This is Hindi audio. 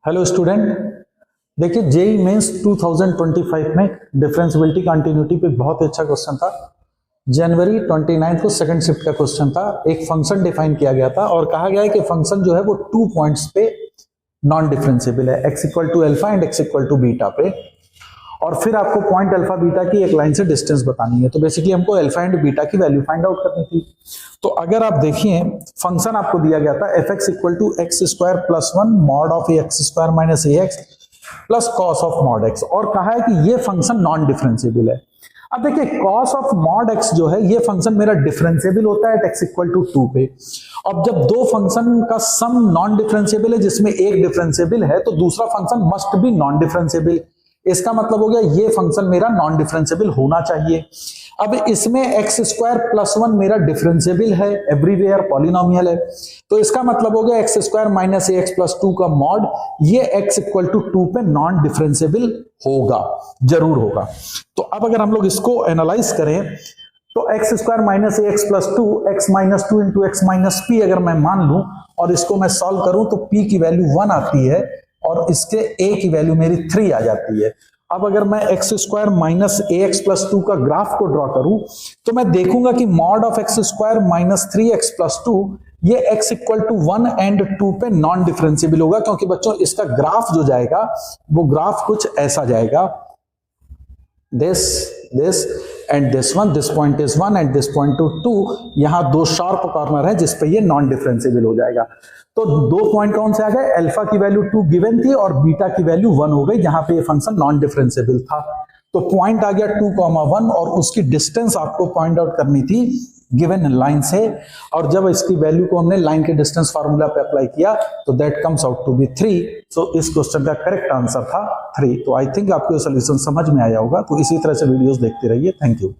हेलो स्टूडेंट, देखिए जेई मेंस 2025 में डिफरेंशियबिलिटी कंटिन्यूटी पे बहुत अच्छा क्वेश्चन था। जनवरी 29 को सेकंड शिफ्ट का क्वेश्चन था। एक फंक्शन डिफाइन किया गया था और कहा गया है कि फंक्शन जो है वो 2 पॉइंट्स पे नॉन डिफरेंशिएबल है, x equal to alpha and x equal to beta पे, और फिर आपको पॉइंट अल्फा बीटा की एक लाइन से डिस्टेंस बतानी है। तो बेसिकली हमको अल्फा एंड बीटा की वैल्यू फाइंड आउट करनी थी। तो अगर आप देखिए फंक्शन आपको दिया गया था f x equal to x square plus one mod of x square minus a x plus cos of mod x, और कहा है कि ये फंक्शन नॉन डिफरेंशिएबल है। अब देखिए कॉस ऑफ मॉड एक्स जो है ये फंक्शन मेरा डिफरेंशिएबल होता है एक्स इक्वल टू 2 पे। अब जब दो फंक्शन का सम नॉन डिफरेंशिएबल है जिसमें एक डिफरेंशिएबल है तो दूसरा function must be non differentiable. इसका मतलब हो गया ये फंक्शन मेरा नॉन डिफरेंशिएबल होना चाहिए। अब इसमें एक्स स्क्वायर प्लस वन मेरा डिफरेंशिएबल है, एवरीवेयर पॉलिनोमियल है, तो इसका मतलब हो गया x square minus a x plus to का मॉड ये एक्स इक्वल टू 2 पे नॉन डिफरेंशिएबल होगा, जरूर होगा। तो अब अगर हम लोग इसको एनालाइज करें तो x square minus a x plus two x minus two into x minus p अगर मैं मान लूं और इसको मैं सॉल्व करूं तो पी की वैल्यू 1 आती है और इसके a की वैल्यू मेरी 3 आ जाती है। अब अगर मैं x square minus a x plus to का ग्राफ को ड्रॉ करूं तो मैं देखूंगा कि mod of x square minus 3x plus two ये x इक्वल टू 1 एंड 2 पे नॉन डिफरेंशिएबल होगा, क्योंकि बच्चों इसका ग्राफ जो जाएगा वो ग्राफ कुछ ऐसा जाएगा, this and this one, this point is 1 and this point to 2। यहां दो शार्प कॉर्नर है जिस पे ये नॉन डिफरेंशिएबल हो जाएगा। तो दो पॉइंट कौन से आ गए, अल्फा की वैल्यू 2 गिवन थी और बीटा की वैल्यू 1 हो गई जहां पे ये फंक्शन नॉन डिफरेंशिएबल था। तो पॉइंट आ गया 2,1 और उसकी डिस्टेंस आपको पॉइंट आउट करनी थी गिवन लाइन से, और जब इसकी वैल्यू को हमने लाइन के डिस्टेंस फार्मूला पे अप्लाई किया तो that comes out to be 3। So इस क्वेश्चन का करेक्ट आंसर था 3। तो आई थिंक आपको ये सोल्यूशन समझ में आया होगा। तो इसी तरह से वीडियोस देखते रहिए। Thank you.